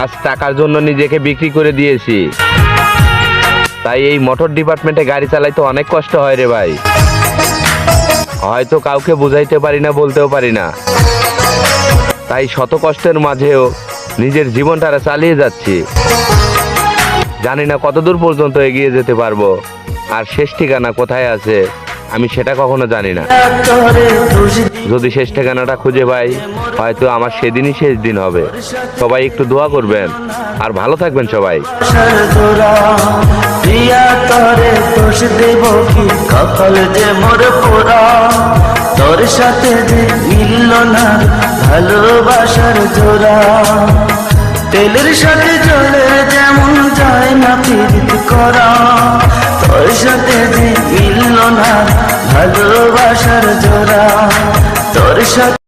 আজ টাকার জন্য নিজেকে বিক্রি করে দিয়েছি। তাই এই মোটর ডিপার্টমেন্টে গাড়ি চালাইতে অনেক কষ্ট হয় রে ভাই। হয়তো কাউকে বুঝাইতে পারি না, বলতেও পারি না। তাই শত কষ্টের মাঝেও নিজের জীবনটা চালিয়ে যাচ্ছি। জানি না কতদূর পর্যন্ত এগিয়ে যেতে পারবো, আর শেষ ঠিকানা কোথায় আছে আমি সেটা কখনো জানি না। যদি শেষ ঠিকানাটা খুঁজে পাই, হয়তো আমার সেদিনই শেষ দিন হবে। সবাই একটু দোয়া করবেন আর ভালো থাকবেন সবাই। কপাল যে মোর পোড়া, তোর সাথে যে মিলল না ভালোবাসার জোড়া। তেলের সাথে জলের যেমন যায় না প্রীত করা, তোর সাথে যে মিলল না ভালোবাসার জোড়া। তোর সাথে